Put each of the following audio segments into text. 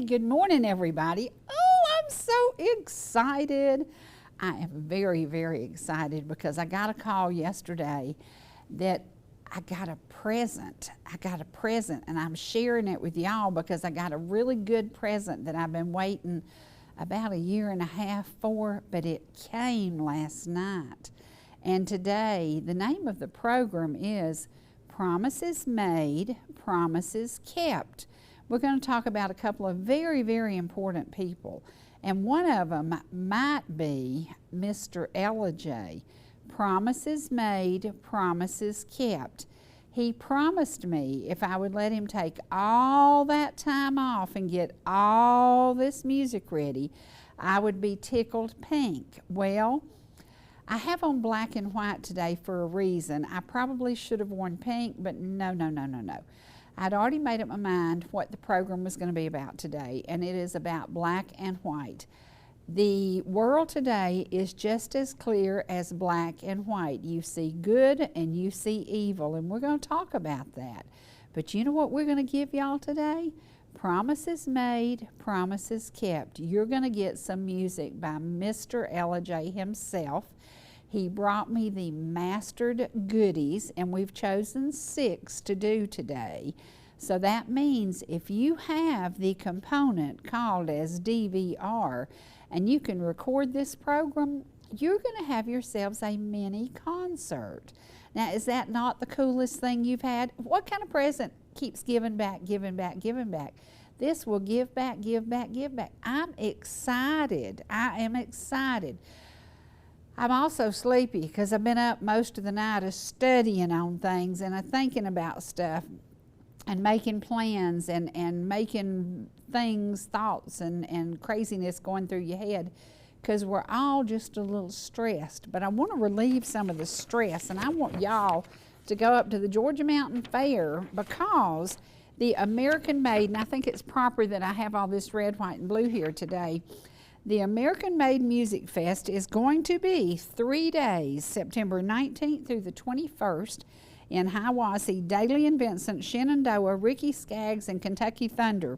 good morning, everybody. Oh, I'm so excited. I am very, very excited because I got a call yesterday that I got a present. And I'm sharing it with y'all because I got a really good present that I've been waiting about a year and a half for, but it came last night. And today, the name of the program is Promises Made, Promises Kept. We're going to talk about a couple of very, very important people. And one of them might be Mr. Ellijay. Promises made, promises kept. He promised me if I would let him take all that time off and get all this music ready, I would be tickled pink. Well, I have on black and white today for a reason. I probably should have worn pink, but no. I'd already made up my mind what the program was going to be about today, and it is about black and white. The world today is just as clear as black and white. You see good and you see evil, and we're going to talk about that. But you know what we're going to give y'all today? Promises made, promises kept. You're going to get some music by Mr. Ellijay himself. He brought me the mastered goodies, and we've chosen 6 to do today. So that means if you have the component called as DVR, and you can record this program, you're going to have yourselves a mini concert. Now, is that not the coolest thing you've had? What kind of present keeps giving back, giving back, giving back? This will give back, give back, give back. I'm excited. I am excited. I'm also sleepy because I've been up most of the night studying on things and thinking about stuff and making plans and making things, thoughts and craziness going through your head because we're all just a little stressed. But I want to relieve some of the stress, and I want y'all to go up to the Georgia Mountain Fair because the American Made, and I think it's proper that I have all this red, white, and blue here today. The American Made Music Fest is going to be 3 days, September 19th through the 21st in Hiawassee. Daly and Vincent, Shenandoah, Ricky Skaggs, and Kentucky Thunder.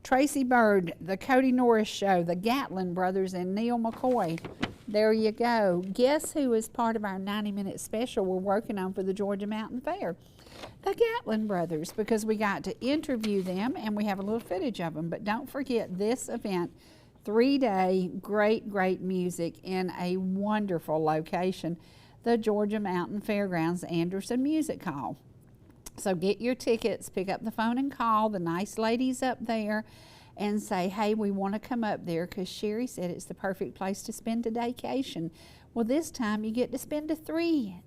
Tracy Byrd, the Cody Norris Show, the Gatlin Brothers, and Neil McCoy. There you go. Guess who is part of our 90-minute special we're working on for the Georgia Mountain Fair? The Gatlin Brothers, because we got to interview them and we have a little footage of them. But don't forget this event, 3-day, great music in a wonderful location, the Georgia Mountain Fairgrounds Anderson Music Hall. So get your tickets, pick up the phone and call the nice ladies up there and say, hey, we want to come up there because Sherry said it's the perfect place to spend a daycation. Well, this time you get to spend a staycation.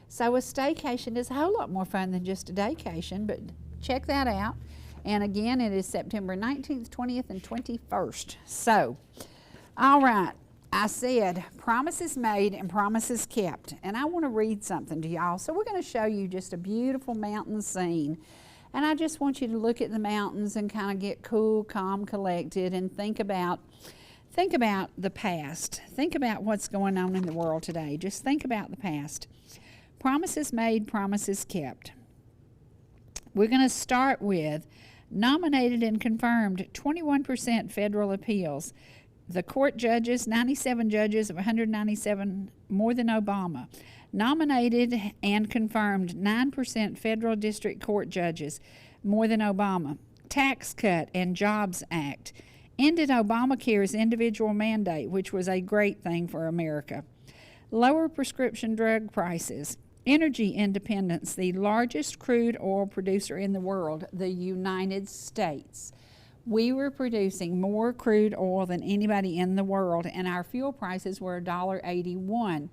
So a staycation is a whole lot more fun than just a daycation, but check that out. And again, it is September 19th, 20th, and 21st. So, all right, I said promises made and promises kept. And I want to read something to y'all. So we're going to show you just a beautiful mountain scene. And I just want you to look at the mountains and kind of get cool, calm, collected, and think about the past. Think about what's going on in the world today. Just think about the past. Promises made, promises kept. We're going to start with nominated and confirmed 21% federal appeals. The court judges, 97 judges of 197, more than Obama. Nominated and confirmed 9% federal district court judges, more than Obama. Tax Cut and Jobs Act ended Obamacare's individual mandate, which was a great thing for America. Lower prescription drug prices. Energy independence, the largest crude oil producer in the world, the United States. We were producing more crude oil than anybody in the world, and our fuel prices were $1.81.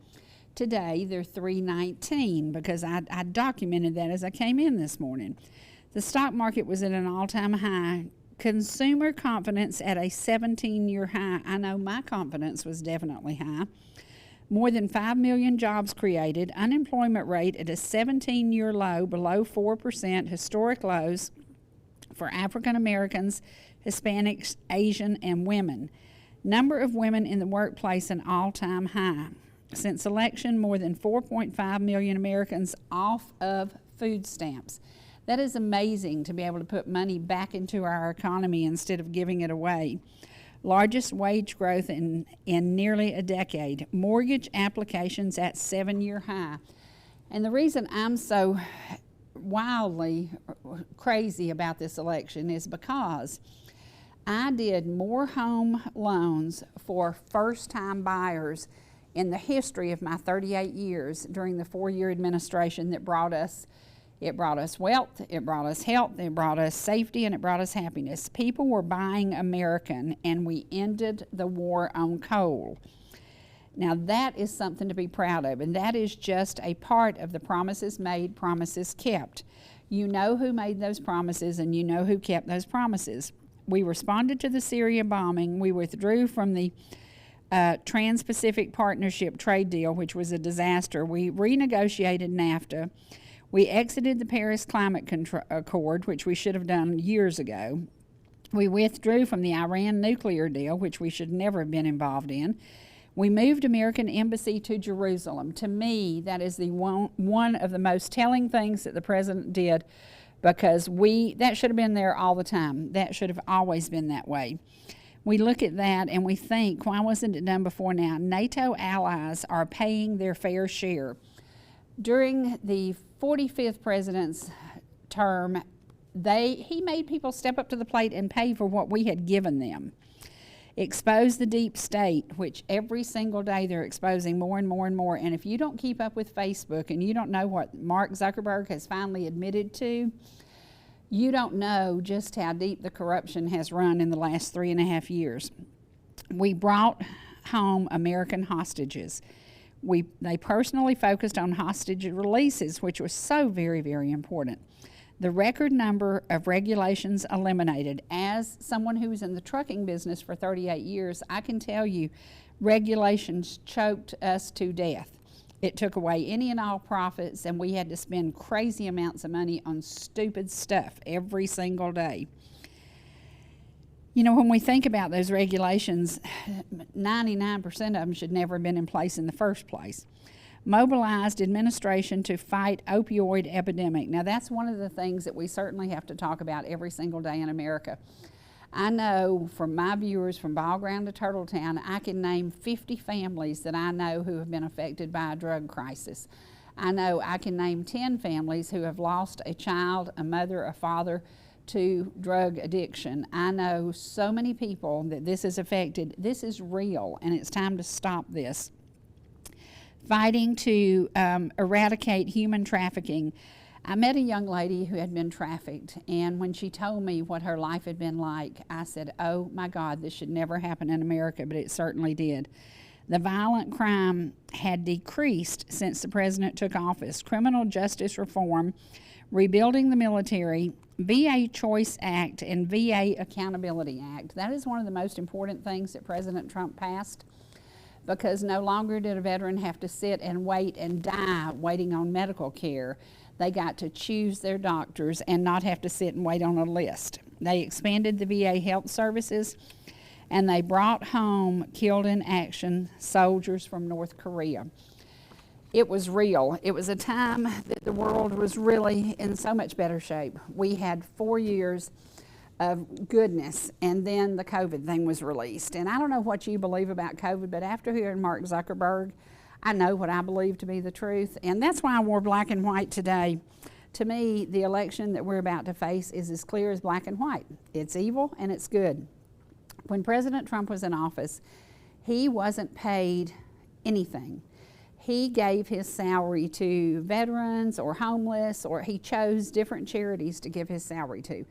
Today, they're $3.19 because I documented that as I came in this morning. The stock market was at an all-time high. Consumer confidence at a 17-year high. I know my confidence was definitely high. More than 5 million jobs created. Unemployment rate at a 17-year low, below 4%, historic lows for African Americans, Hispanics, Asian, and women. Number of women in the workplace an all-time high. Since election, more than 4.5 million Americans off of food stamps. That is amazing to be able to put money back into our economy instead of giving it away. Largest wage growth in nearly a decade. Mortgage applications at 7-year high. And the reason I'm so wildly crazy about this election is because I did more home loans for first-time buyers in the history of my 38 years during the 4-year administration that brought us wealth, it brought us health, it brought us safety, and it brought us happiness. People were buying American, and we ended the war on coal. Now that is something to be proud of, and that is just a part of the promises made, promises kept. You know who made those promises, and you know who kept those promises. We responded to the Syria bombing. We withdrew from the Trans-Pacific Partnership trade deal, which was a disaster. We renegotiated NAFTA. We exited the Paris Climate Accord, which we should have done years ago. We withdrew from the Iran nuclear deal, which we should never have been involved in. We moved American Embassy to Jerusalem. To me, that is the one of the most telling things that the president did, because that should have been there all the time. That should have always been that way. We look at that and we think, why wasn't it done before now? NATO allies are paying their fair share. During the 45th president's term, he made people step up to the plate and pay for what we had given them. Expose the deep state, which every single day they're exposing more and more and more. And if you don't keep up with Facebook and you don't know what Mark Zuckerberg has finally admitted to, you don't know just how deep the corruption has run in the last 3.5 years. We brought home American hostages. They personally focused on hostage releases, which was so very, very important. The record number of regulations eliminated. As someone who was in the trucking business for 38 years, I can tell you regulations choked us to death. It took away any and all profits, and we had to spend crazy amounts of money on stupid stuff every single day. You know, when we think about those regulations, 99% of them should never have been in place in the first place. Mobilized administration to fight opioid epidemic. Now, that's one of the things that we certainly have to talk about every single day in America. I know from my viewers from Ball Ground to Turtletown, I can name 50 families that I know who have been affected by a drug crisis. I know I can name 10 families who have lost a child, a mother, a father to drug addiction. I know so many people that this has affected. This is real, and it's time to stop this. Fighting to eradicate human trafficking. I met a young lady who had been trafficked, and when she told me what her life had been like, I said, oh my God, this should never happen in America, but it certainly did. The violent crime had decreased since the president took office. Criminal justice reform, rebuilding the military, VA Choice Act, and VA Accountability Act. That is one of the most important things that President Trump passed, because no longer did a veteran have to sit and wait and die waiting on medical care. They got to choose their doctors and not have to sit and wait on a list. They expanded the VA health services, and they brought home killed in action soldiers from North Korea. It was real. It was a time that the world was really in so much better shape. We had 4 years of goodness, and then the COVID thing was released. And I don't know what you believe about COVID, but after hearing Mark Zuckerberg, I know what I believe to be the truth, and that's why I wore black and white today. To me, the election that we're about to face is as clear as black and white. It's evil and it's good. When President Trump was in office, he wasn't paid anything. He gave his salary to veterans or homeless, or he chose different charities to give his salary to.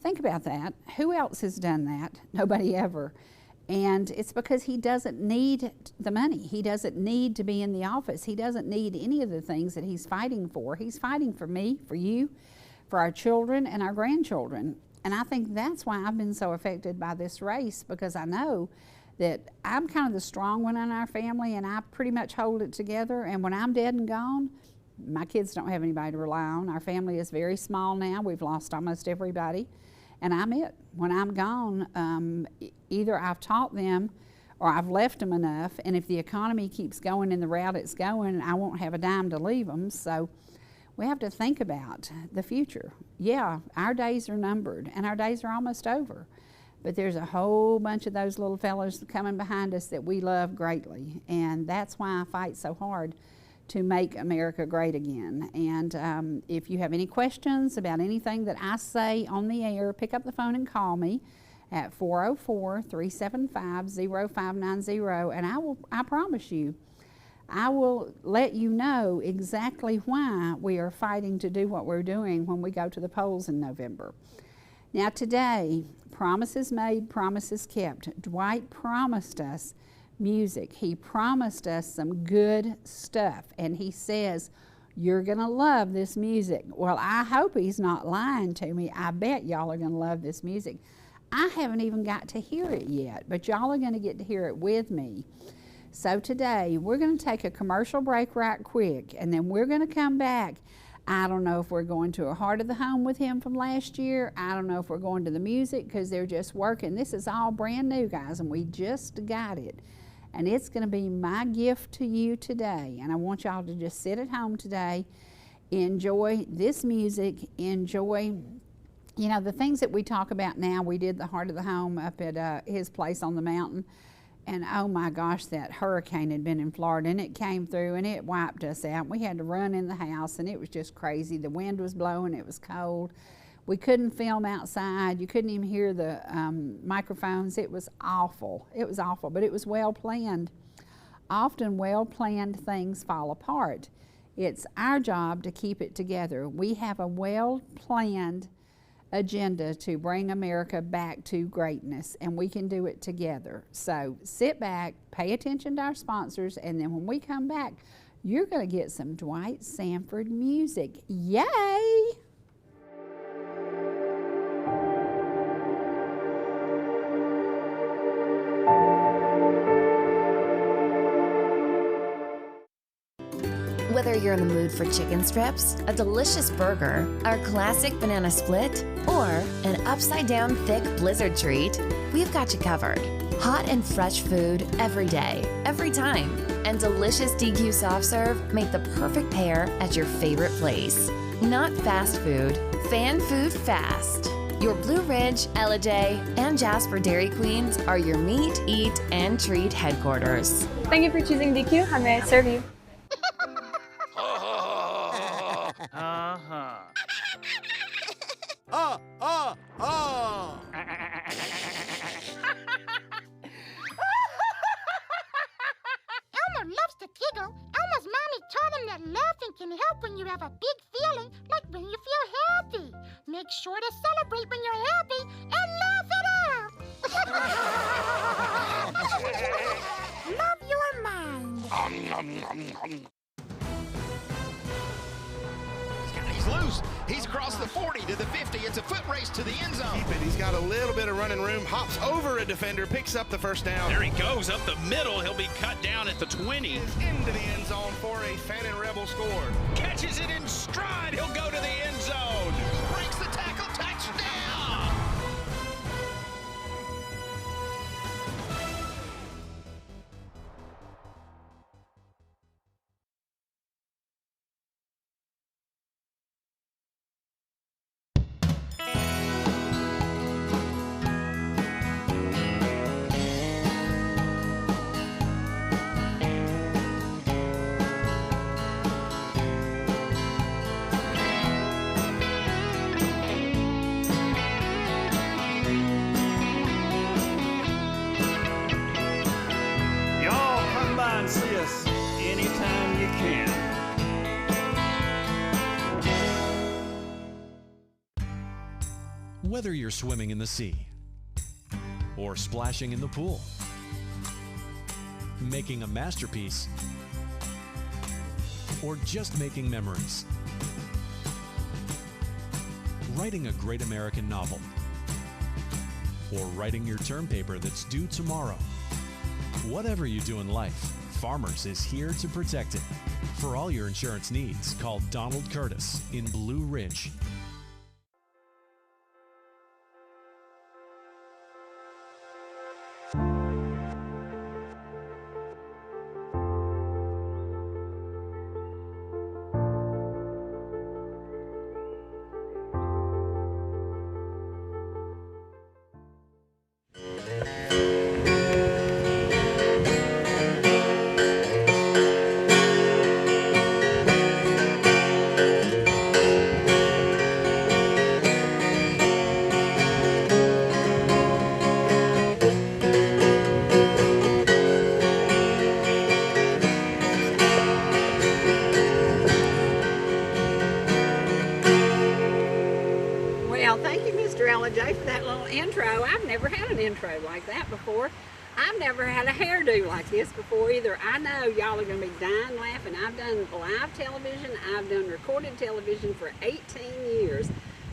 Think about that. Who else has done that? Nobody ever. And it's because he doesn't need the money. He doesn't need to be in the office. He doesn't need any of the things that he's fighting for. He's fighting for me, for you, for our children and our grandchildren. And I think that's why I've been so affected by this race, because I know that I'm kind of the strong one in our family, and I pretty much hold it together. And when I'm dead and gone, my kids don't have anybody to rely on. Our family is very small now. We've lost almost everybody. And I'm it. When I'm gone, either I've taught them or I've left them enough, and if the economy keeps going in the route it's going, I won't have a dime to leave them. So we have to think about the future. Yeah, our days are numbered and our days are almost over. But there's a whole bunch of those little fellows coming behind us that we love greatly. And that's why I fight so hard to make America great again. And if you have any questions about anything that I say on the air, pick up the phone and call me at 404-375-0590. And I promise you, I will let you know exactly why we are fighting to do what we're doing when we go to the polls in November. Now today, promises made, promises kept. Dwight promised us music. He promised us some good stuff. And he says, you're going to love this music. Well, I hope he's not lying to me. I bet y'all are going to love this music. I haven't even got to hear it yet, but y'all are going to get to hear it with me. So today, we're going to take a commercial break right quick, and then we're going to come back. I don't know if we're going to a Heart of the Home with him from last year. I don't know if we're going to the music because they're just working. This is all brand new, guys, and we just got it. And it's going to be my gift to you today. And I want y'all to just sit at home today, enjoy this music, enjoy, you know, the things that we talk about now. We did the Heart of the Home up at his place on the mountain. And oh my gosh, that hurricane had been in Florida and it came through and it wiped us out. We had to run in the house and it was just crazy. The wind was blowing, it was cold. We couldn't film outside. You couldn't even hear the microphones. It was awful. It was awful, but it was well planned. Often well planned things fall apart. It's our job to keep it together. We have a well planned agenda to bring America back to greatness, and we can do it together. So sit back, pay attention to our sponsors, and then when we come back, you're going to get some Dwight Sanford music. Yay! Whether you're in the mood for chicken strips, a delicious burger, our classic banana split, or an upside-down thick blizzard treat, we've got you covered. Hot and fresh food every day, every time, and delicious DQ soft serve make the perfect pair at your favorite place. Not fast food, fan food fast. Your Blue Ridge, Ellijay, and Jasper Dairy Queens are your meet, eat, and treat headquarters. Thank you for choosing DQ. How may I serve you? Elmer loves to giggle. Elmer's mommy taught him that laughing can help when you have a big feeling, like when you feel happy. Make sure to celebrate when you're happy and laugh it out. Love your mind. He's loose. He's crossed the 40 to the 50. It's a foot race to the end zone. Keep it. He's got a little bit of running room. Hops over a defender, picks up the first down. There he goes up the middle. He'll be cut down at the 20. Is into the end zone for a Fannin Rebel score. Catches it in stride. He'll go to the end zone. Breaks the tackle. Touchdown. See us anytime you can. Whether you're swimming in the sea or splashing in the pool, making a masterpiece, or just making memories, writing a great American novel, or writing your term paper that's due tomorrow. Whatever you do in life, Farmers is here to protect it. For all your insurance needs, call Donald Curtis in Blue Ridge. intro like that before. I've never had a hairdo like this before either. I know y'all are going to be dying laughing. I've done live television. I've done recorded television for 18 years.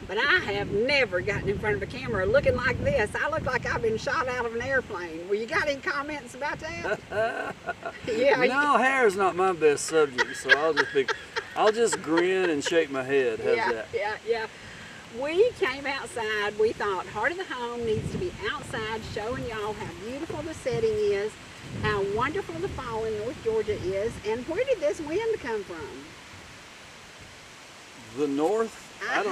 But I have never gotten in front of a camera looking like this. I look like I've been shot out of an airplane. Well, you got any comments about that? Yeah. No, hair is not my best subject, so I'll just grin and shake my head. How's that? Yeah. We came outside. We thought Heart of the Home needs to be outside, showing y'all how beautiful the setting is, how wonderful the fall in North Georgia is, and where did this wind come from? The north? I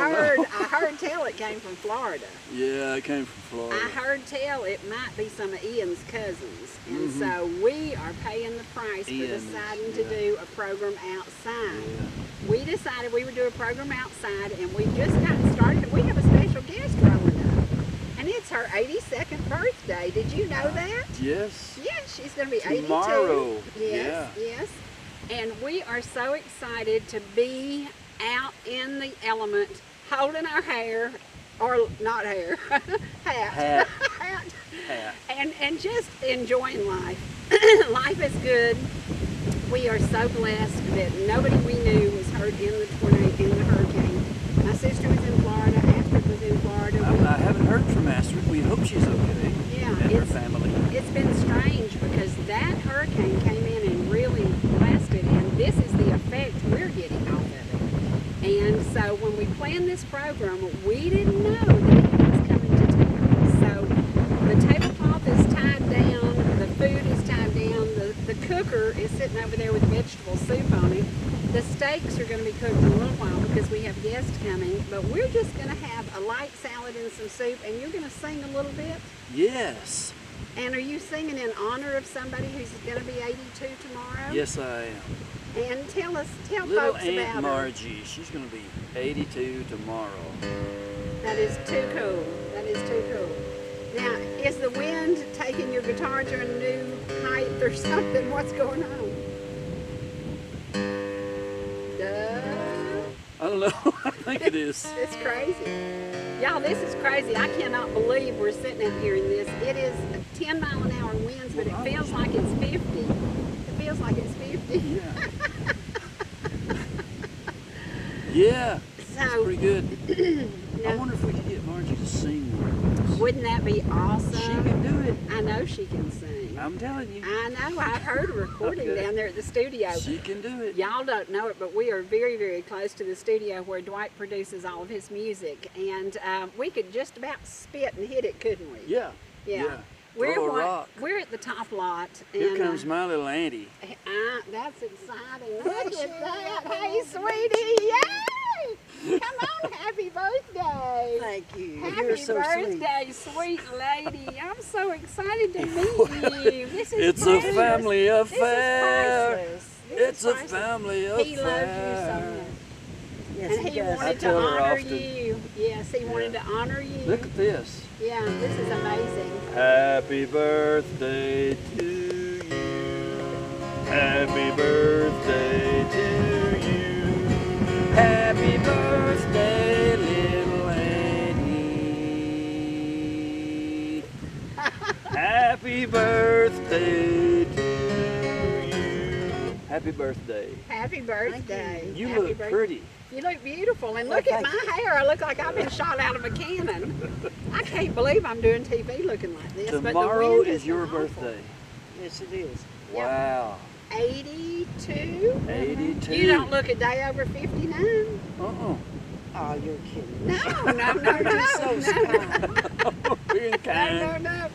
heard tell it came from Florida. Yeah, it came from Florida. I heard tell it might be some of Ian's cousins. And so we are paying the price for deciding to do a program outside. Yeah. We decided we would do a program outside, and we just got started. We have a special guest rolling up, and it's her 82nd birthday. Did you know that? Yes. Yes, she's going to be Tomorrow. 82. Yes. And we are so excited to be out in the element, holding our hair, or not hair, hat. And just enjoying life. Life is good. We are so blessed that nobody we knew was hurt in the hurricane. My sister was in Florida, Astrid was in Florida. I haven't heard from Astrid. We hope she's okay. Yeah, and her family. It's been strange because that hurricane came in and really blasted, and this is the effect we're getting off of it. And so when we planned this program, we didn't know that it was coming to town. So the tablecloth is tied down, the food is tied down, the cooker is sitting over there with vegetable soup on it. The steaks are going to be cooked in a little while because we have guests coming, but we're just going to have a light salad and some soup, and you're going to sing a little bit? Yes. And are you singing in honor of somebody who's going to be 82 tomorrow? Yes, I am. And tell Little folks Aunt about Margie. She's going to be 82 tomorrow. That is too cool. That is too cool. Now, is the wind taking your guitar to a new height or something? What's going on? I don't know. I think it is. It's crazy. Y'all, this is crazy. I cannot believe we're sitting out here in this. It is 10-mile-an-hour winds, but it feels like it's 50. It feels like it's 50. Yeah. Yeah. So, it's pretty good. I wonder if we could get Margie to sing with us. Wouldn't that be awesome? She can do it. I know she can sing. I'm telling you. I know. I've heard a recording down there at the studio. She can do it. Y'all don't know it, but we are very, very close to the studio where Dwight produces all of his music. And we could just about spit and hit it, couldn't we? Yeah. We're at the top lot. And, Here comes my little auntie. That's exciting. Look at that. Hey, sweetie. Yay! Come on, happy birthday. Thank you. Happy You're so birthday, sweet lady. I'm so excited to meet you. This is It's priceless. a family affair. This is priceless. It's a family affair. He loves you so much. Yes, And he does. wanted to tell her honor often. you. Yes, he wanted to honor you. Look at this. Yeah, this is amazing. Happy birthday to you. Happy birthday to you. Happy birthday, little Annie. Happy birthday to you. Happy birthday. Happy birthday. You Happy look birthday. pretty. You look beautiful. And look at my hair. I look like I've been shot out of a cannon. I can't believe I'm doing TV looking like this. Tomorrow but the wind is your awful. birthday. Yes, it is. Wow. 82? 82. You don't look a day over 59. Oh, you're kidding. No. So kind. Being kind. No.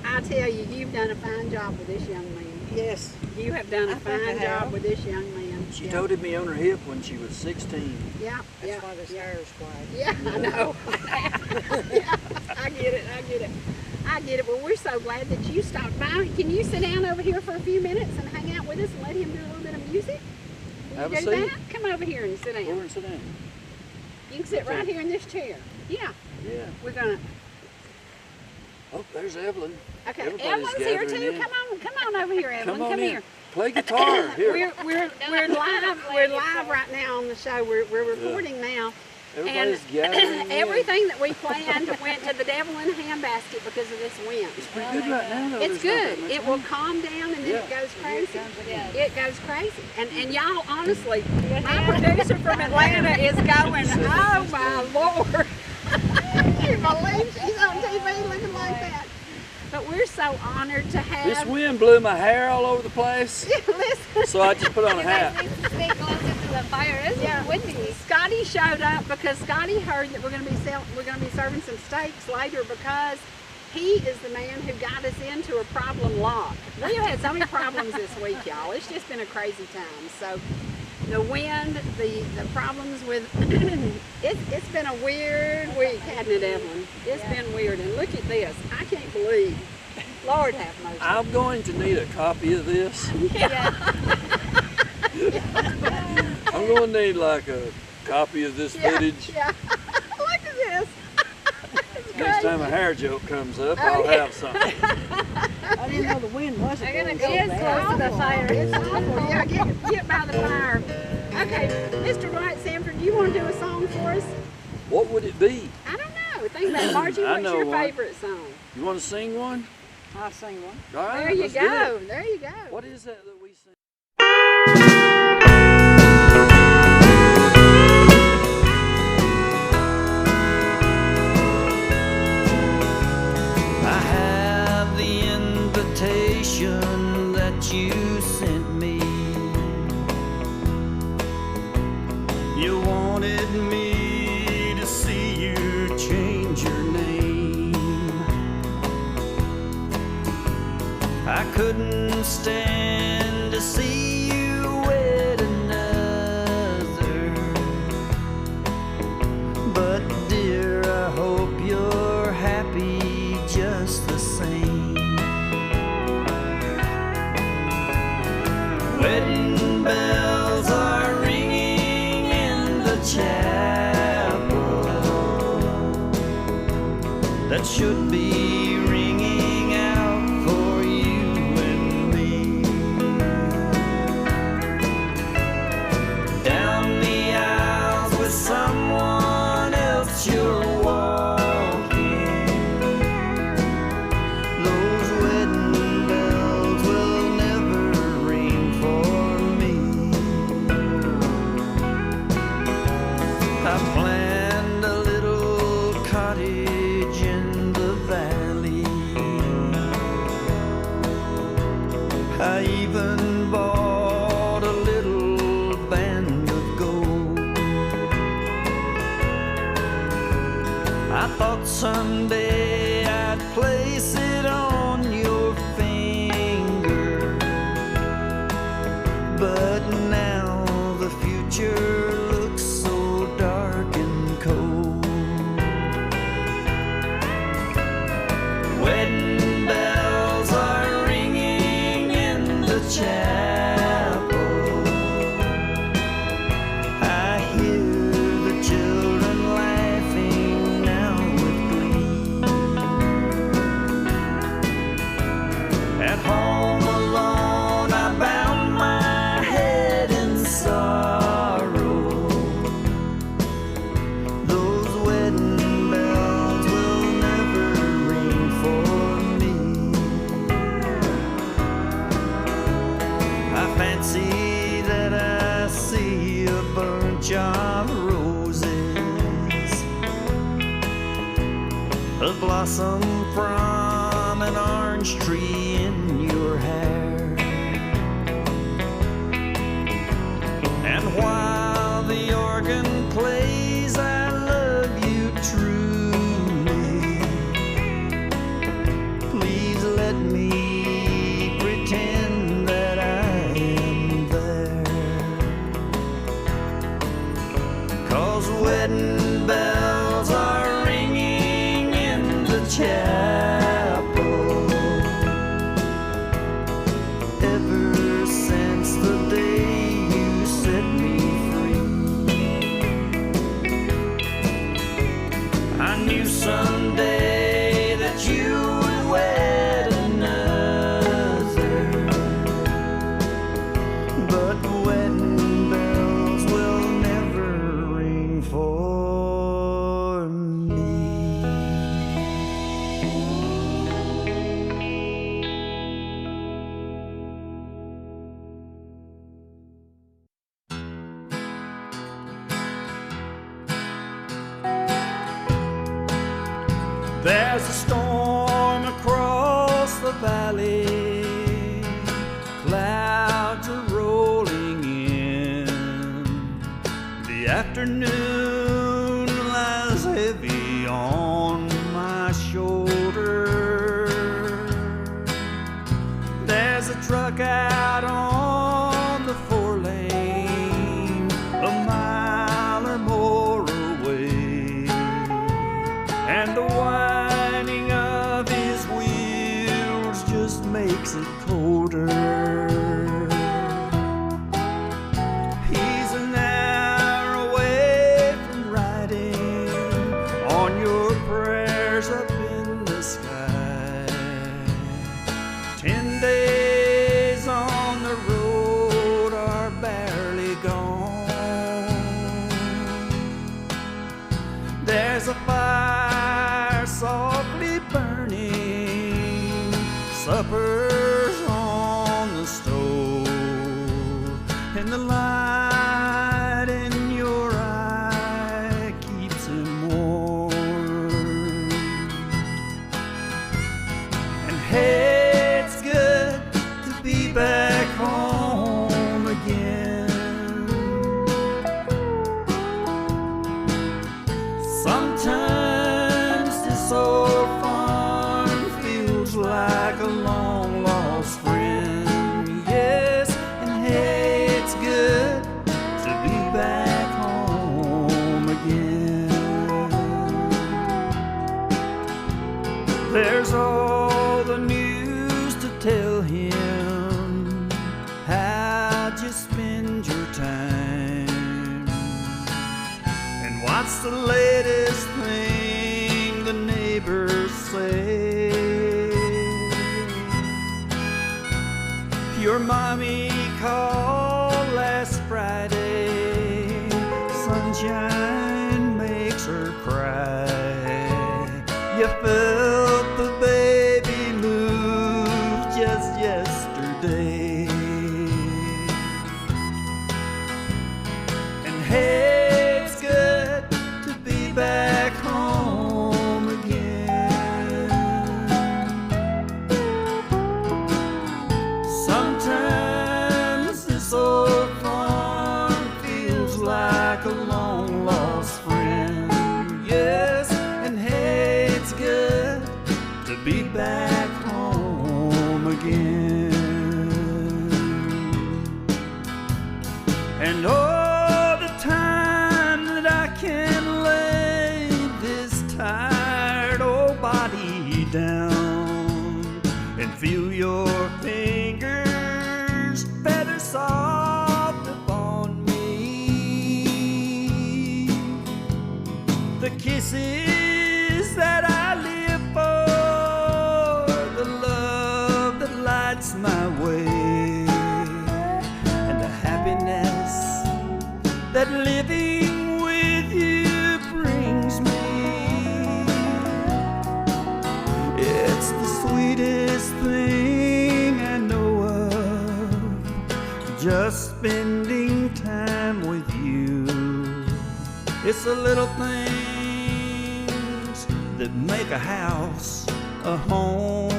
I tell you, you've done a fine job with this young man. Yes. You have done a I think I fine have. job with this young man. She toted me on her hip when she was 16. Yeah. That's why this hair is white. Yeah, I know. Yeah, I get it. Well, we're so glad that you stopped by. Can you sit down over here for a few minutes and hang out with us and let him do a little bit of music? Will Have you a do seat. that? Come over here and sit Go down. and sit down. You can sit right here in this chair. Yeah. Yeah. We're gonna. Oh, there's Evelyn. Okay. Everybody's Evelyn's here gathering too. in. Come on over here, Evelyn. Come on in. here. Play guitar. Here. We're live. We're live right now on the show. We're recording now, Everybody's gathering. Everything that we planned went to the devil in a handbasket because of this wind. It's pretty good right now, though. It's good. It will calm down and then it goes crazy. It goes crazy. And y'all, honestly, my producer from Atlanta is going, oh my Lord. Can you believe she's on TV looking like that? But we're so honored to have... This wind blew my hair all over the place. Listen. So I just put on a hat. Stay closer to the fire. It's windy. Scotty showed up because Scotty heard that we're going to be serving some steaks later because he is the man who got us into a problem lock. We have had so many problems this week, y'all. It's just been a crazy time. So the wind, the problems with it's been a weird week, hasn't it, Evelyn? It's been weird. And look at this. I can't believe. Lord have mercy. I'm going to need a copy of this. I'm going to need like a copy of this footage. Yeah. Look at this. Next time a hair joke comes up, I'll have something. I didn't know the wind wasn't I'm gonna blowing go so close to bad. the fire. It's awful. Yeah, get by the fire. Okay, Mr. Dwight Sanford, do you want to do a song for us? What would it be? I don't know. Think about it. Margie, I what's know your one. favorite song? You want to sing one? I'll sing one. All right, There you let's do go. it. There you go. What is that we sing? I have the invitation that you sent me. You wanted me to see you change your name. I couldn't stand to see you wed another. But dear, I hope you're happy just the same. Wedding bells are ringing in the chapel. That should be ringing out for you and me. Down the aisles with someone else you're walking. Those wedding bells will never ring for me. I planned a little cottage in the valley. I even bought a little band of gold. I thought someday I'd place it on your finger, but now the future looks so dark and cold. Wedding bells are ringing in the chapel. I hear the children laughing now with glee. At home alone, I bound my head in sorrow. Those wedding bells will never ring for me. I fancy that I see a bunch of roses, a blossom from an orange tree in your hair. And while the organ plays, I love you truly. Please let me pretend that I am there. 'Cause wedding bells are ringing in the chapel. Ever since the day you set me free, I knew someday that you would wed another. But wedding bells will never ring for storm across the valley, clouds are rolling in. The afternoon lies heavy on my shoulder. There's a truck out on the 4-lane, a mile or more away, and the whining of his wheels just makes it colder. He's an hour away from riding on your prayers up in the sky. 10 days on the road are barely gone. There's a fire softly burning, supper's on the stove, and the light in your eye keeps him warm. And hey, it's good to be back home again. Sometimes this old farm feels like a long lost friend. Yes, and hey, it's good to be back home again. There's all the news to tell him. How'd you spend your time? And what's the latest thing the neighbors say? Your mommy called last Friday. Sunshine makes her cry. You felt the baby move just yesterday. And hey, it's good to be back home again. Sometimes this old farm feels like a long lost friend. Yes, and hey, it's good to be back home again. And all the time that I can lay this tired old body down and feel your fingers feather soft upon me, the kisses that I live for, the love that lights my way, and the happiness that living with you brings me. It's the sweetest thing I know of, just spending time with you. It's the little things that make a house a home,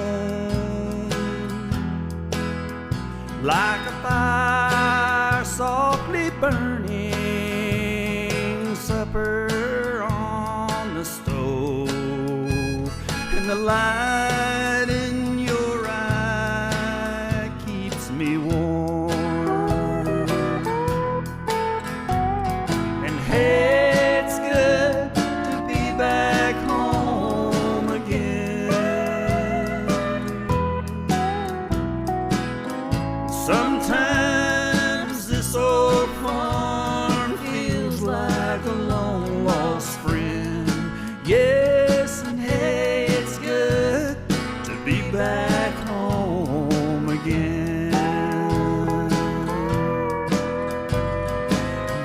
like a fire softly burning, supper on the stove, and the light in your eye keeps me warm. And hey, it's good to be back home again. Sometimes this old farm feels like a long lost friend. Yes, and hey, it's good to be back home again.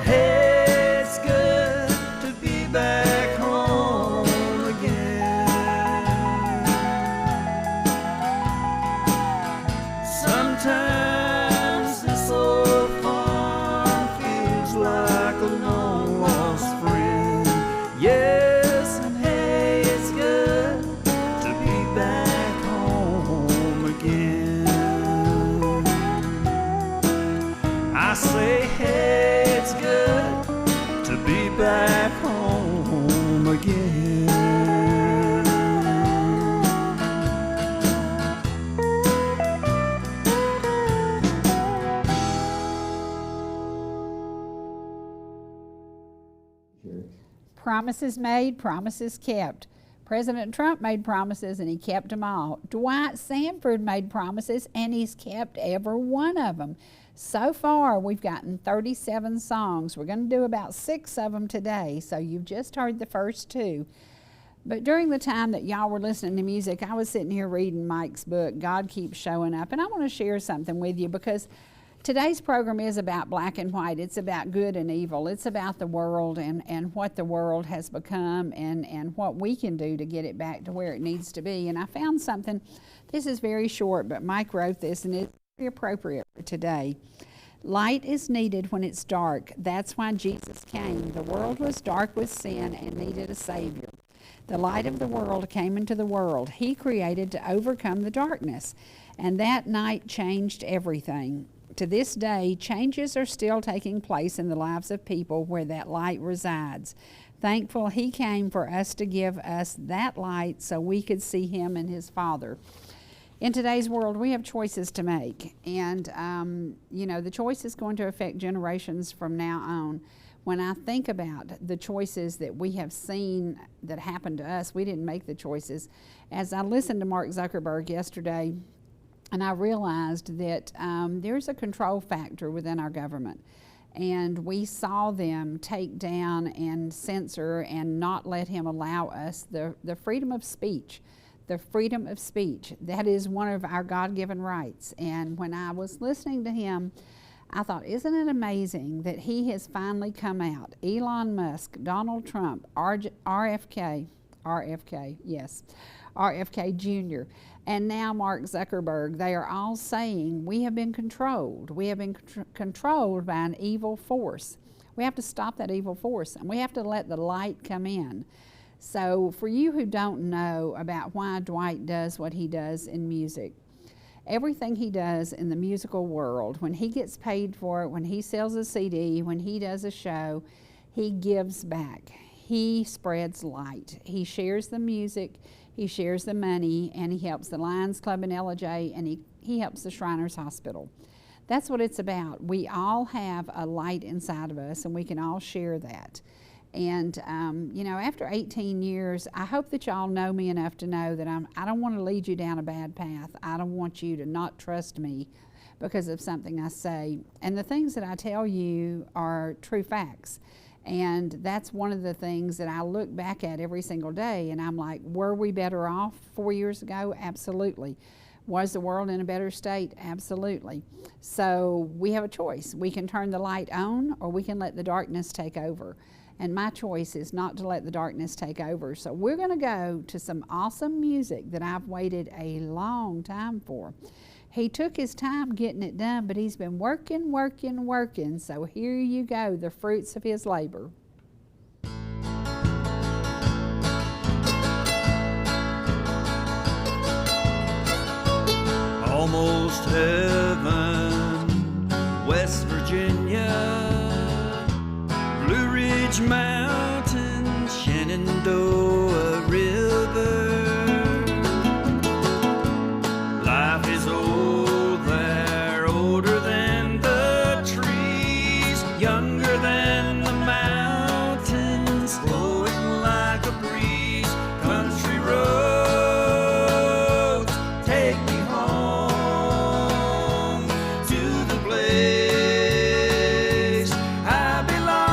Hey, it's good to be back home again. Sometimes this old farm feels like a long lost friend. Yes, and hey, it's good to Promises made, promises kept. President Trump made promises and he kept them all. Dwight Sanford made promises and he's kept every one of them. So far, we've gotten 37 songs. We're going to do about 6 of them today, so you've just heard the first 2. But during the time that y'all were listening to music, I was sitting here reading Mike's book, God Keeps Showing Up, and I want to share something with you because today's program is about black and white. It's about good and evil. It's about the world and what the world has become and what we can do to get it back to where it needs to be. And I found something, this is very short, but Mike wrote this and it's very appropriate for today. Light is needed when it's dark. That's why Jesus came. The world was dark with sin and needed a Savior. The light of the world came into the world. He created to overcome the darkness. And that night changed everything. To this day, changes are still taking place in the lives of people where that light resides. Thankful He came for us to give us that light so we could see Him and His Father. In today's world, we have choices to make. And, you know, the choice is going to affect generations from now on. When I think about the choices that we have seen that happened to us, we didn't make the choices. As I listened to Mark Zuckerberg yesterday, and I realized that there's a control factor within our government. And we saw them take down and censor and not let him allow us the freedom of speech. The freedom of speech. That is one of our God-given rights. And when I was listening to him, I thought, isn't it amazing that he has finally come out? Elon Musk, Donald Trump, RFK Jr., and now Mark Zuckerberg, they are all saying we have been controlled. We have been controlled by an evil force. We have to stop that evil force, and we have to let the light come in. So for you who don't know about why Dwight does what he does in music, everything he does in the musical world, when he gets paid for it, when he sells a CD, when he does a show, he gives back. He spreads light. He shares the music, he shares the money, and he helps the Lions Club in Ellijay, and he helps the Shriners Hospital. That's what it's about. We all have a light inside of us, and we can all share that. And, you know, after 18 years, I hope that y'all know me enough to know that I don't want to lead you down a bad path. I don't want you to not trust me because of something I say. And the things that I tell you are true facts. And that's one of the things that I look back at every single day, and I'm like, were we better off 4 years ago? Absolutely. Was the world in a better state? Absolutely. So we have a choice. We can turn the light on, or we can let the darkness take over. And my choice is not to let the darkness take over. So we're going to go to some awesome music that I've waited a long time for. He took his time getting it done, but he's been working. So here you go, the fruits of his labor. Almost heaven, West Virginia, Blue Ridge Mountains, Shenandoah River. Life is old there, older than the trees, younger than the mountains, flowing like a breeze. Country roads take me home to the place I belong.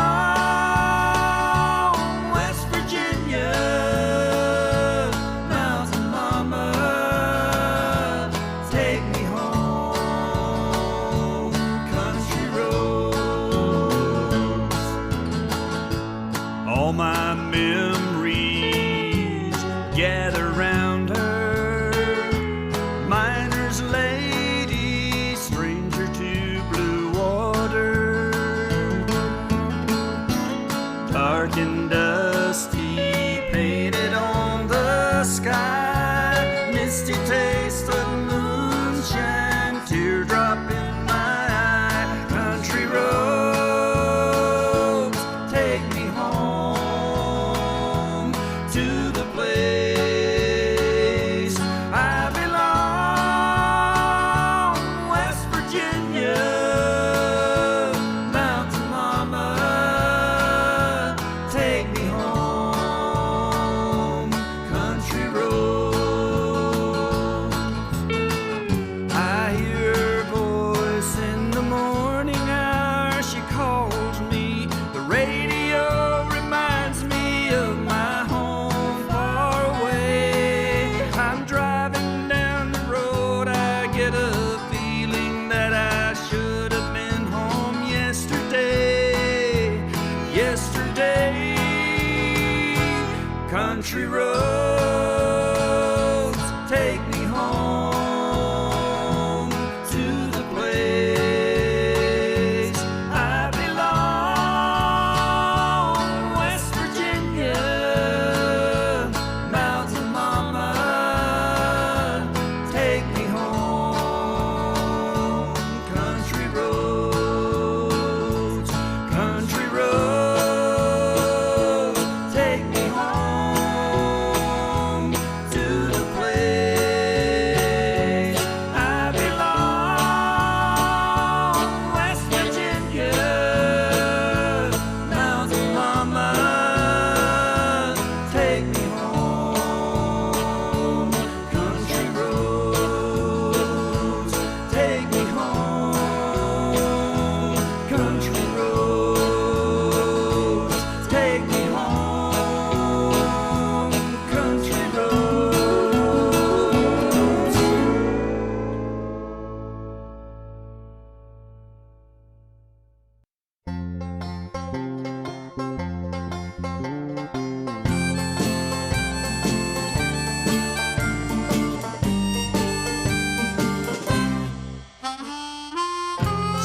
West Virginia, Mountain Mama, take me home. Country roads, all my memories gather round her. Miner's lady, stranger to blue water, dark and dusty, painted on the sky, misty taste of moonshine, teardrop in my eye. Country roads take me home to the place I belong. West Virginia, Mountain Mama, take me home. take me home to the place I belong, West Virginia, Mountain Mama, take me home, country roads, take me home to the place I belong, West Virginia, Mountain Mama, take me home, country roads, take me home, country roads, take me home, country roads.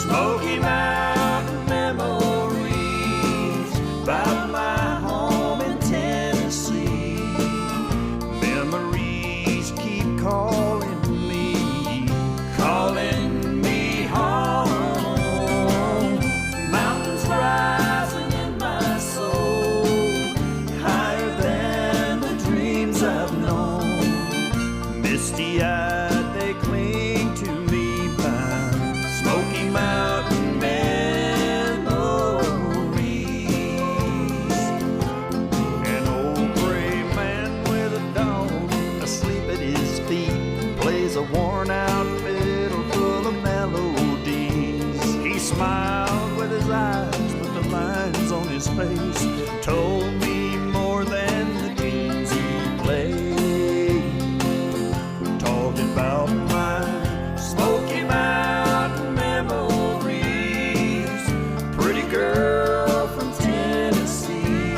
Smoky Mountain memories about my home in Tennessee. Memories keep calling me home. Mountains rising in my soul, higher than the dreams I've known. Misty-eyed, they cling to me by Smoky Mountain memories. An old gray man with a dog asleep at his feet plays a worn-out fiddle full of melodies. He smiled with his eyes, but the lines on his face told me more than the tunes he played. Talking about my Smoky Mountain memories, pretty girl from Tennessee.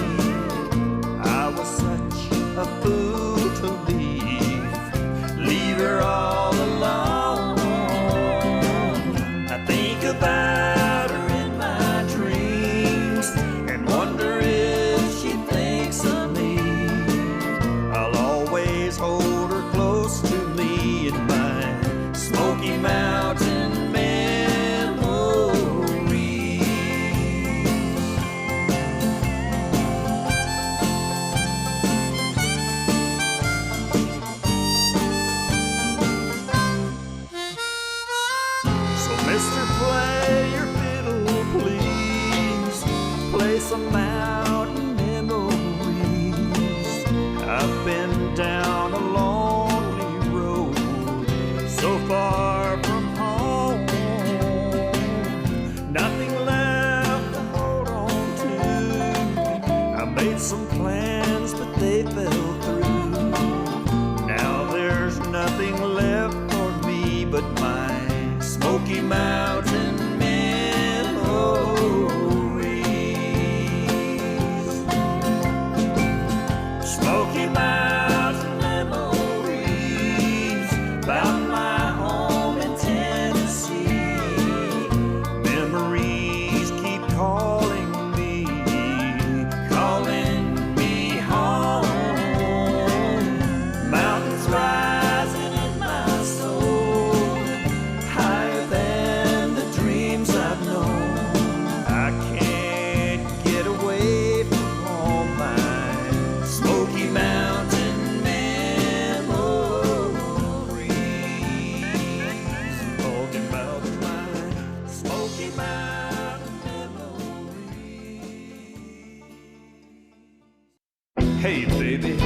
I was such a fool to leave her all alone. I think about her in my dreams and wonder if she thinks of me. I'll always hold her close to me in my Smoky Mountain memories. So Mr. Play your fiddle, please. Play some mountain memories. I've been down a lonely road, so far from home. Nothing left to hold on to. I made some plans, but they fell through. Now there's nothing left for me but my Smoky Mountain memories. Smoky Mountain memories about my home in Tennessee. Memories keep calling me home. Mountains rising in my soul, higher than the dreams I've known. I can't get away from all my Smoky Mountain memories. Talking about my Smoky Mountain memories. Hey, baby,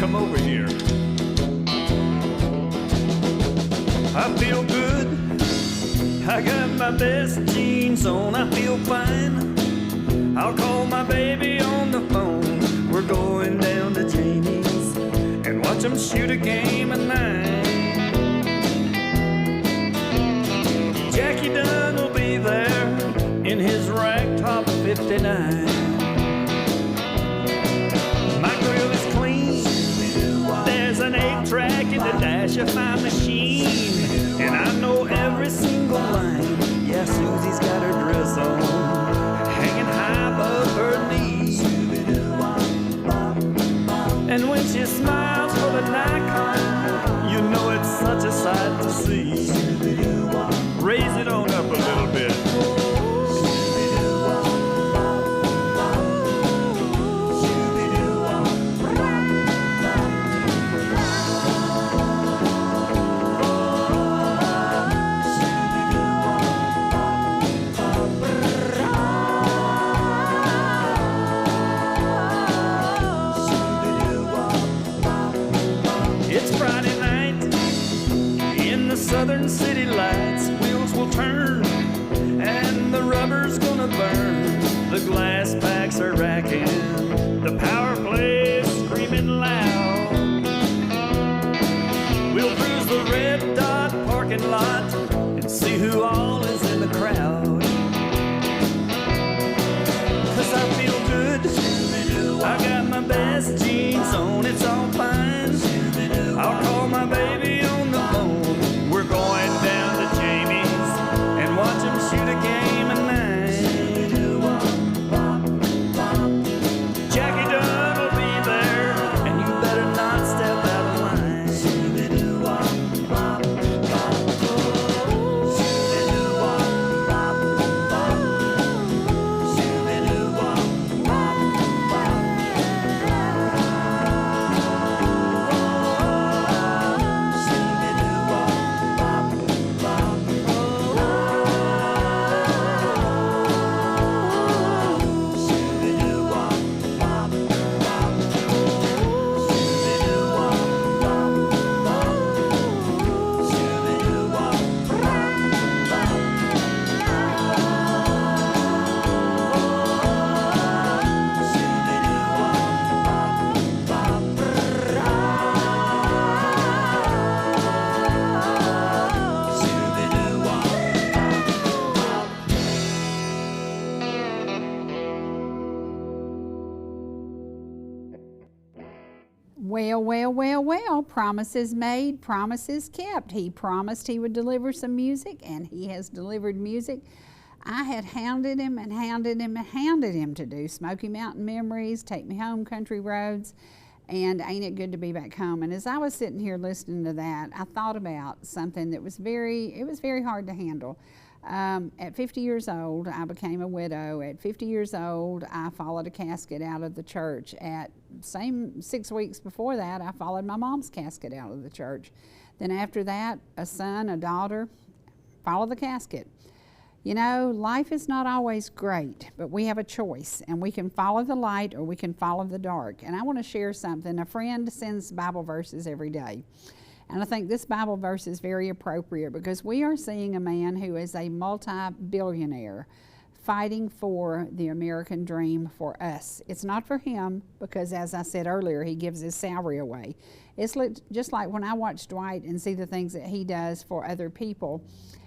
come over here. I feel good. I got my best jeans on. I feel fine. I'll call my baby on the phone. We're going down to Jamie's and watch them shoot a game of 9. Jackie Dunn will be there in his rag top 59. My grill is clean. There's dash a fine machine, and I know every single line. Yeah, Susie's got her dress on, hanging high above her knees. And when she smiles for the Nikon, you know it's such a sight to see. Raise it on up a little bit. Southern city lights, wheels will turn, and the rubber's gonna burn. The glass packs are racking, the power plays screaming loud. We'll cruise the red dot parking lot and see who all is in the crowd. 'Cause I feel good, I got my best jeans on, it's all fine. I'll call my baby on the phone. We're going down to Jamie's and watch him shoot a game of 9. Jackie Dunn will be there, and you better not step out of line. Well, promises made, promises kept. He promised he would deliver some music, and he has delivered music. I had hounded him and hounded him and hounded him to do Smoky Mountain Memories, Take Me Home, Country Roads, and Ain't It Good to Be Back Home. And as I was sitting here listening to that, I thought about something that was very hard to handle. At 50 years old, I became a widow. At 50 years old, I followed a casket out of the church. At same 6 weeks before that, I followed my mom's casket out of the church. Then after that, a son, a daughter, follow the casket. You know, life is not always great, but we have a choice, and we can follow the light or we can follow the dark. And I want to share something. A friend sends Bible verses every day. And I think this Bible verse is very appropriate because we are seeing a man who is a multi-billionaire fighting for the American dream for us. It's not for him because, as I said earlier, he gives his salary away. It's just like when I watch Dwight and see the things that he does for other people.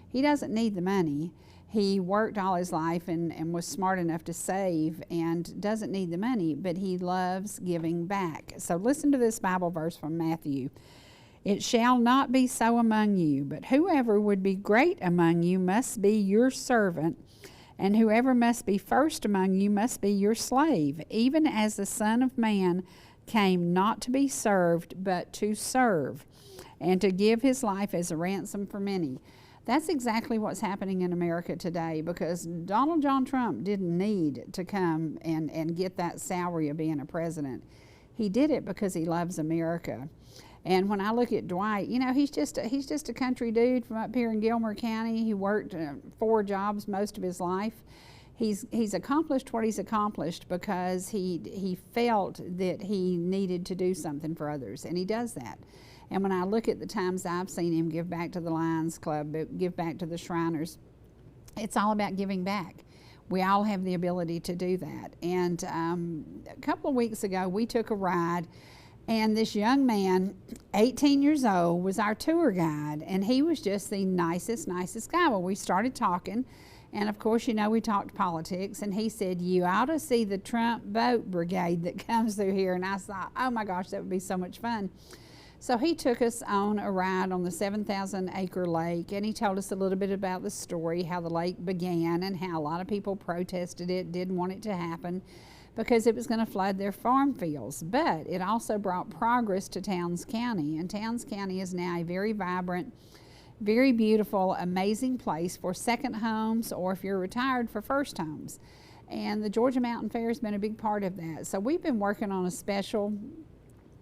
He doesn't need the money. He worked all his life and was smart enough to save and doesn't need the money, but he loves giving back. So listen to this Bible verse from Matthew. It shall not be so among you, but whoever would be great among you must be your servant, and whoever must be first among you must be your slave, even as the Son of Man came not to be served, but to serve, and to give his life as a ransom for many. That's exactly what's happening in America today, because Donald John Trump didn't need to come and get that salary of being a president. He did it because he loves America. And when I look at Dwight, you know, he's just a country dude from up here in Gilmer County. He worked 4 jobs most of his life. He's accomplished what he's accomplished because he felt that he needed to do something for others, and he does that. And when I look at the times I've seen him give back to the Lions Club, give back to the Shriners, it's all about giving back. We all have the ability to do that. And a couple of weeks ago, we took a ride. And this young man, 18 years old, was our tour guide, and he was just the nicest guy. Well, we started talking, and of course, you know, we talked politics, and he said, you ought to see the Trump vote brigade that comes through here. And I thought, oh my gosh, that would be so much fun. So he took us on a ride on the 7,000 acre lake, and he told us a little bit about the story, how the lake began and how a lot of people protested it, didn't want it to happen because it was going to flood their farm fields. But it also brought progress to Towns County, and Towns County is now a very vibrant, very beautiful, amazing place for second homes, or if you're retired, for first homes. And the Georgia Mountain Fair has been a big part of that. So we've been working on a special,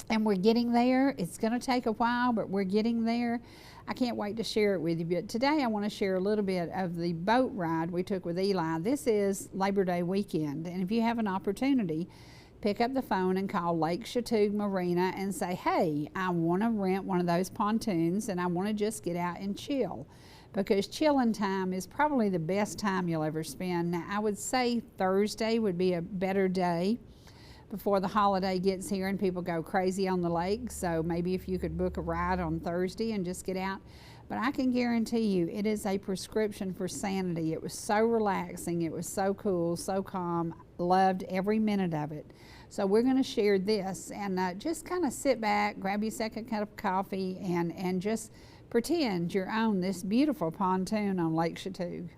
and we're getting there. It's going to take a while, but we're getting there. I can't wait to share it with you. But today I want to share a little bit of the boat ride we took with Ellijay. This is Labor Day weekend, and if you have an opportunity, pick up the phone and call Lake Chatuge Marina and say, hey, I want to rent one of those pontoons and I want to just get out and chill. Because chilling time is probably the best time you'll ever spend. Now, I would say Thursday would be a better day before the holiday gets here and people go crazy on the lake. So maybe if you could book a ride on Thursday and just get out. But I can guarantee you it is a prescription for sanity. It was so relaxing. It was so cool, so calm. Loved every minute of it. So we're going to share this and just kind of sit back, grab your second cup of coffee, and just pretend you're on this beautiful pontoon on Lake Chatuge.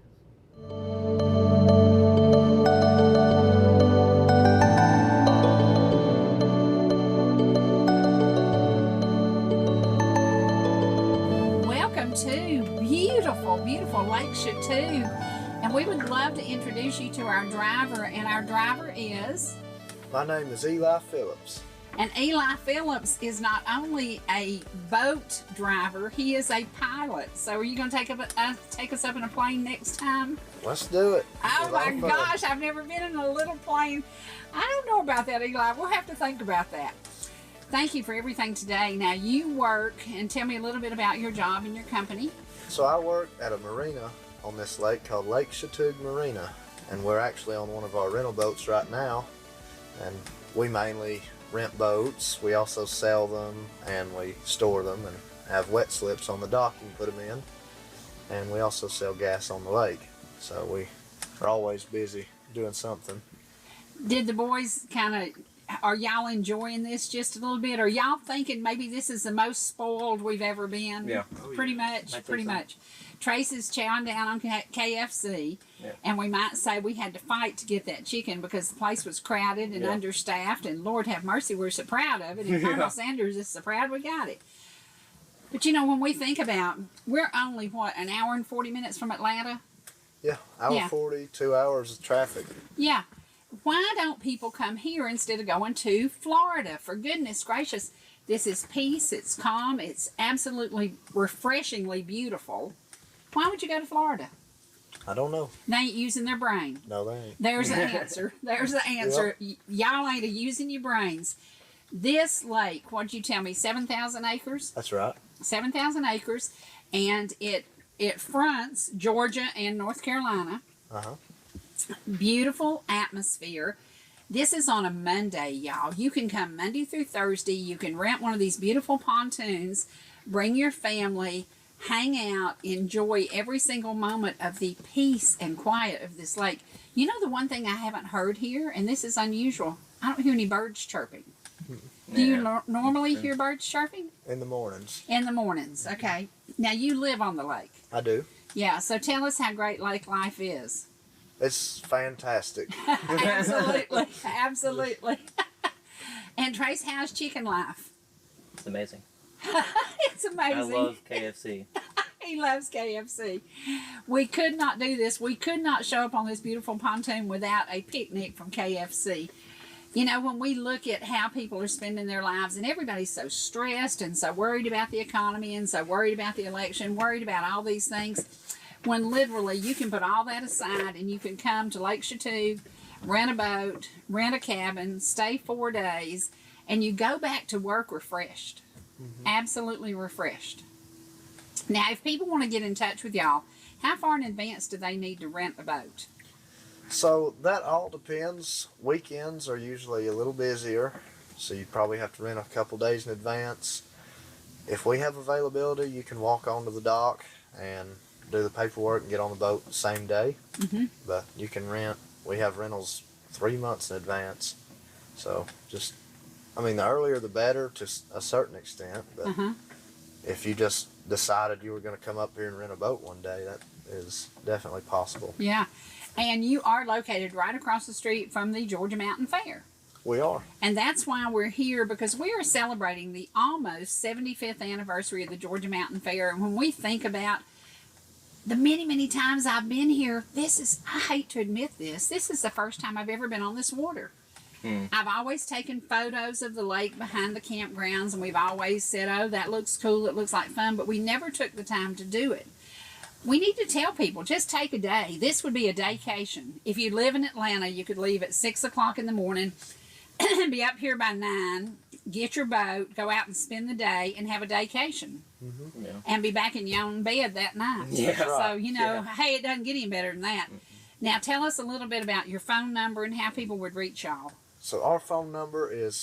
Welcome to beautiful, beautiful Lake Chatuge. And we would love to introduce you to our driver, and our driver is... My name is Ellijay Phillips. And Ellijay Phillips is not only a boat driver, he is a pilot. So are you going to take us up in a plane next time? Let's do it. Oh my gosh, I've never been in a little plane. I don't know about that, Ellijay. We'll have to think about that. Thank you for everything today. Now you work, and tell me a little bit about your job and your company. So I work at a marina on this lake called Lake Chatuge Marina, and we're actually on one of our rental boats right now, and we mainly rent boats. We also sell them, and we store them and have wet slips on the dock you can put them in, and we also sell gas on the lake. So we are always busy doing something. Did the boys are y'all enjoying this just a little bit? Are y'all thinking maybe this is the most spoiled we've ever been? Yeah. Pretty much. Trace is chowing down on KFC, yeah. And we might say we had to fight to get that chicken because the place was crowded and understaffed, and Lord have mercy, we're so proud of it, and Colonel Sanders is so proud we got it. But you know, when we think about, we're only, an hour and 40 minutes from Atlanta? Yeah, hour 40, 2 hours of traffic. Yeah. Why don't people come here instead of going to Florida? For goodness gracious, this is peace, it's calm, it's absolutely refreshingly beautiful. Why would you go to Florida? I don't know. They ain't using their brain. No, they ain't. There's the answer. There's the answer. Yep. Y'all ain't using your brains. This lake, what'd you tell me, 7,000 acres? That's right. 7,000 acres, and it fronts Georgia and North Carolina. Uh-huh. Beautiful atmosphere. This is on a Monday, y'all. You can come Monday through Thursday. You can rent one of these beautiful pontoons, bring your family, hang out, enjoy every single moment of the peace and quiet of this lake. You know the one thing I haven't heard here, and this is unusual, I don't hear any birds chirping. Do you normally hear birds chirping? In the mornings. In the mornings, okay. Now you live on the lake. I do. Yeah, so tell us how great lake life is. It's fantastic. Absolutely, absolutely. And Trace, how's chicken life? It's amazing. It's amazing. I love KFC. He loves KFC. We could not do this. We could not show up on this beautiful pontoon without a picnic from KFC. You know, when we look at how people are spending their lives, and everybody's so stressed and so worried about the economy and so worried about the election, worried about all these things, when literally you can put all that aside and you can come to Lake Chatuge, rent a boat, rent a cabin, stay 4 days, and you go back to work refreshed. Mm-hmm. Absolutely refreshed. Now, if people want to get in touch with y'all, how far in advance do they need to rent a boat? So that all depends. Weekends are usually a little busier, so you probably have to rent a couple days in advance. If we have availability, you can walk onto the dock and do the paperwork and get on the boat the same day. Mm-hmm. But you can rent. We have rentals 3 months in advance, so just I mean, the earlier the better to a certain extent, but if you just decided you were going to come up here and rent a boat one day, that is definitely possible. Yeah. And you are located right across the street from the Georgia Mountain Fair. We are. And that's why we're here, because we are celebrating the almost 75th anniversary of the Georgia Mountain Fair. And when we think about the many, many times I've been here, I hate to admit this is the first time I've ever been on this water. I've always taken photos of the lake behind the campgrounds, and we've always said, oh, that looks cool, it looks like fun, but we never took the time to do it. We need to tell people, just take a day. This would be a daycation. If you live in Atlanta, you could leave at 6 o'clock in the morning, be up here by 9, get your boat, go out and spend the day, and have a daycation. And be back in your own bed that night. So, you know, hey, it doesn't get any better than that. Now, tell us a little bit about your phone number and how people would reach y'all. So our phone number is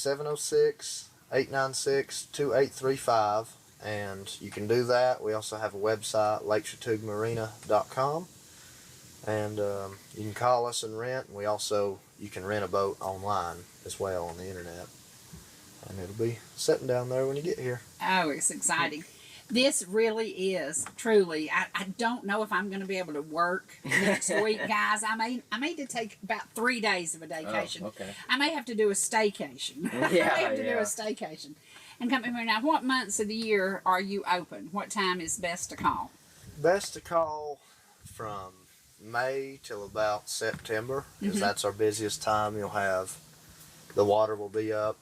706-896-2835, and you can do that. We also have a website, lakeshatugmarina.com, and you can call us and rent. And you can rent a boat online as well on the internet, and it'll be sitting down there when you get here. Oh, it's exciting. This really is, truly. I don't know if I'm going to be able to work next week, guys. I may need to take about 3 days of a vacation. Oh, okay. I may have to do a staycation. I may have to do a staycation. And come here now, what months of the year are you open? What time is best to call? Best to call from May till about September, because that's our busiest time. The water will be up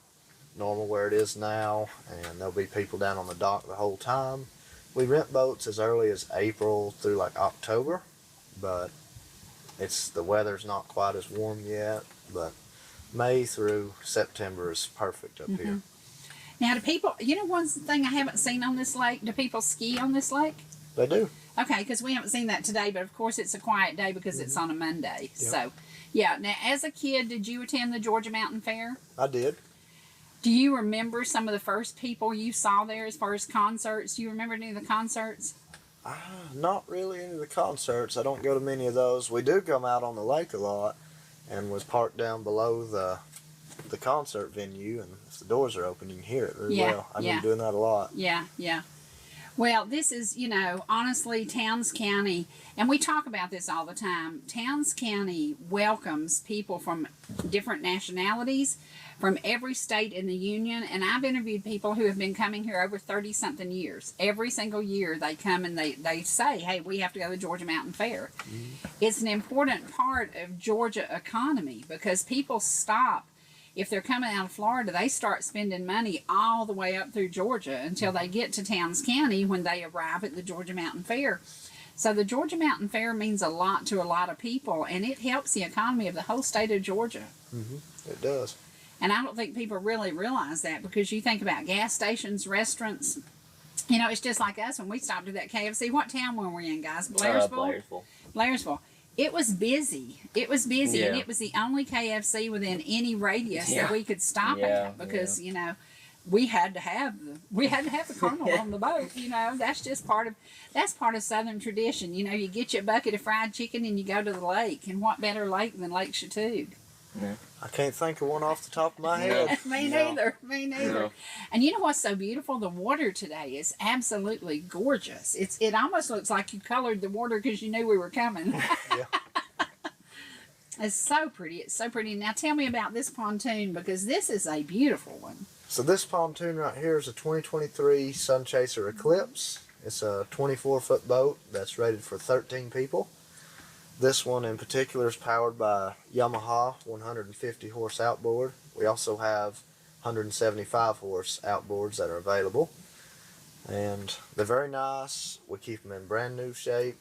normal where it is now, and there'll be people down on the dock the whole time. We rent boats as early as April through like October, but the weather's not quite as warm yet, but May through September is perfect up here. Now, do people, one thing I haven't seen on this lake, do people ski on this lake? They do. Okay, because we haven't seen that today, but of course it's a quiet day because it's on a Monday. So, yeah. Now, as a kid, did you attend the Georgia Mountain Fair? I did. Do you remember some of the first people you saw there as far as concerts? Do you remember any of the concerts? Not really into the concerts. I don't go to many of those. We do come out on the lake a lot, and was parked down below the concert venue, and if the doors are open, you can hear it very well. I've been doing that a lot. Yeah. Well, this is, honestly, Towns County, and we talk about this all the time. Towns County welcomes people from different nationalities, from every state in the union, and I've interviewed people who have been coming here over 30-something years. Every single year they come and they say, hey, we have to go to the Georgia Mountain Fair. It's an important part of Georgia economy because people stop. If they're coming out of Florida, they start spending money all the way up through Georgia until they get to Towns County when they arrive at the Georgia Mountain Fair. So the Georgia Mountain Fair means a lot to a lot of people, and it helps the economy of the whole state of Georgia. It does. And I don't think people really realize that, because you think about gas stations, restaurants. It's just like us when we stopped at that KFC. What town were we in, guys? Blairsville? Blairsville. It was busy. And it was the only KFC within any radius that we could stop at, because we had to have the Colonel on the boat. That's just part of Southern tradition. You get you a bucket of fried chicken and you go to the lake, and what better lake than Lake Chatug? I can't think of one off the top of my head. Me neither. No. And you know what's so beautiful? The water today is absolutely gorgeous. It almost looks like you colored the water because you knew we were coming. It's so pretty. It's so pretty. Now tell me about this pontoon, because this is a beautiful one. So this pontoon right here is a 2023 Sunchaser Eclipse. It's a 24-foot boat that's rated for 13 people. This one in particular is powered by Yamaha 150 horse outboard. We also have 175 horse outboards that are available. And they're very nice. We keep them in brand new shape.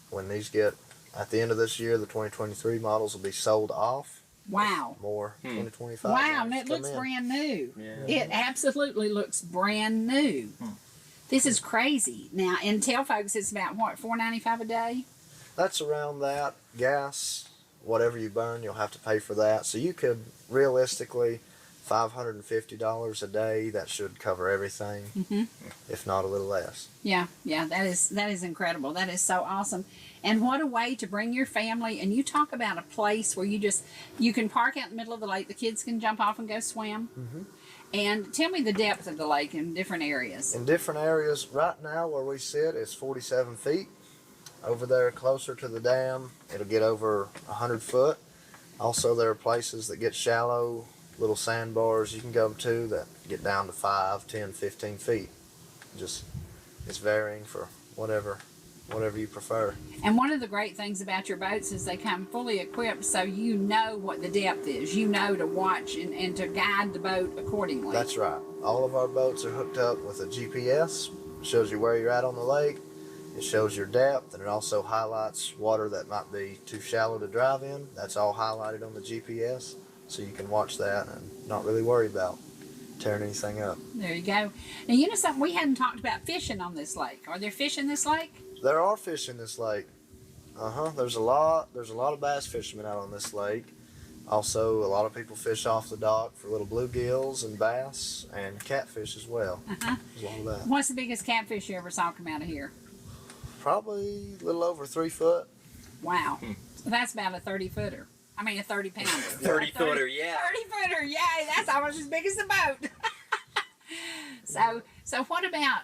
When these get, at the end of this year, the 2023 models will be sold off. Wow. More 2025. Wow, and it looks brand new. It absolutely looks brand new. This is crazy. Now, and tell folks it's about, what, $4.95 a day? That's around that. Gas, whatever you burn, you'll have to pay for that. So you could, realistically, $550 a day, that should cover everything, if not a little less. Yeah, that is incredible. That is so awesome. And what a way to bring your family, and you talk about a place where you can park out in the middle of the lake, the kids can jump off and go swim. And tell me the depth of the lake in different areas. In different areas, right now where we sit is 47 feet. Over there closer to the dam, it'll get over 100 foot. Also, there are places that get shallow, little sandbars you can go to that get down to 5, 10, 15 feet. Just, it's varying for whatever you prefer. And one of the great things about your boats is they come fully equipped, so you know what the depth is. You know to watch and to guide the boat accordingly. That's right. All of our boats are hooked up with a GPS. Shows you where you're at on the lake. It shows your depth, and it also highlights water that might be too shallow to drive in. That's all highlighted on the GPS, so you can watch that and not really worry about tearing anything up. There you go. Now, you know something, we hadn't talked about fishing on this lake. Are there fish in this lake? There are fish in this lake. There's a lot of bass fishermen out on this lake. Also, a lot of people fish off the dock for little bluegills and bass and catfish as well. There's a lot of that. What's the biggest catfish you ever saw come out of here? Probably a little over 3 foot. Wow. So that's about a 30-footer. I mean, a 30-pounder. 30-footer, yeah. 30-footer, yay. That's almost as big as the boat. So what about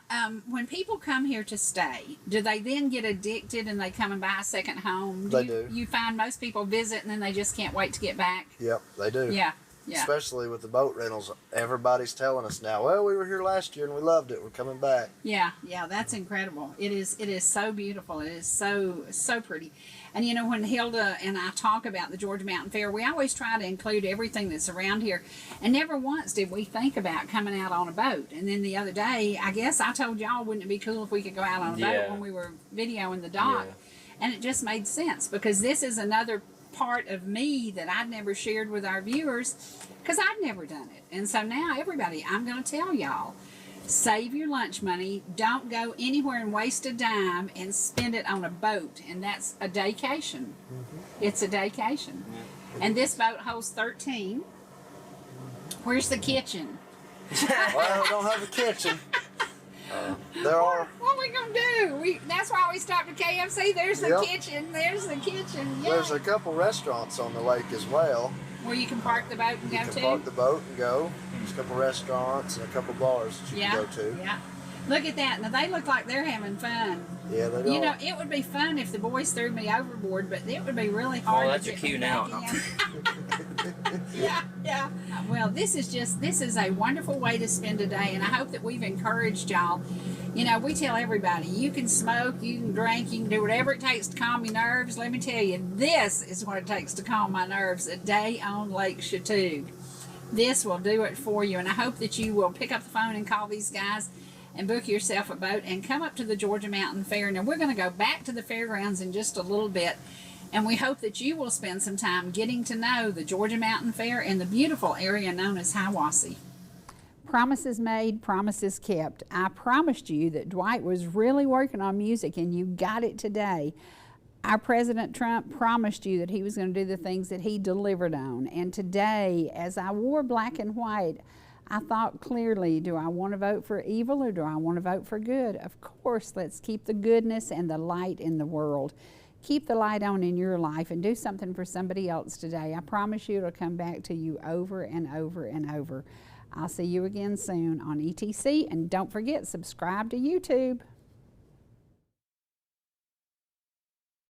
when people come here to stay? Do they then get addicted and they come and buy a second home? They do. You find most people visit and then they just can't wait to get back? Yep, they do. Yeah. Especially with the boat rentals. Everybody's telling us now, well, we were here last year and we loved it. We're coming back. Yeah, that's incredible. It is so beautiful. It is so pretty. And you know, when Hilda and I talk about the Georgia Mountain Fair, we always try to include everything that's around here. And never once did we think about coming out on a boat. And then the other day, I guess I told y'all, wouldn't it be cool if we could go out on a boat when we were videoing the dock? Yeah. And it just made sense, because this is another part of me that I'd never shared with our viewers, because I'd never done it. And so now everybody, I'm going to tell y'all, save your lunch money. Don't go anywhere and waste a dime and spend it on a boat. And that's a daycation. It's a daycation. And this boat holds 13. Where's the kitchen? Well, we don't have a kitchen. There are. What are we going to do? That's why we stopped at KFC. There's the kitchen. There's the kitchen. Yay. There's a couple restaurants on the lake as well. Where you can park the boat and go to? You can park the boat and go. There's a couple restaurants and a couple bars that you can go to. Yeah. Look at that. Now, they look like they're having fun. Yeah, they do. You know, it would be fun if the boys threw me overboard, but it would be really hard that's to your get cue me now. back in. Yeah. Well, this is a wonderful way to spend a day, and I hope that we've encouraged y'all. You know, we tell everybody, you can smoke, you can drink, you can do whatever it takes to calm your nerves. Let me tell you, this is what it takes to calm my nerves. A day on Lake Chatuge. This will do it for you, and I hope that you will pick up the phone and call these guys and book yourself a boat and come up to the Georgia Mountain Fair. Now, we're going to go back to the fairgrounds in just a little bit, and we hope that you will spend some time getting to know the Georgia Mountain Fair and the beautiful area known as Hiawassee. Promises made, promises kept. I promised you that Dwight was really working on music, and you got it today. Our President Trump promised you that he was going to do the things that he delivered on. And today, as I wore black and white, I thought clearly, do I want to vote for evil or do I want to vote for good? Of course, let's keep the goodness and the light in the world. Keep the light on in your life and do something for somebody else today. I promise you it'll come back to you over and over and over. I'll see you again soon on ETC, and don't forget, subscribe to YouTube.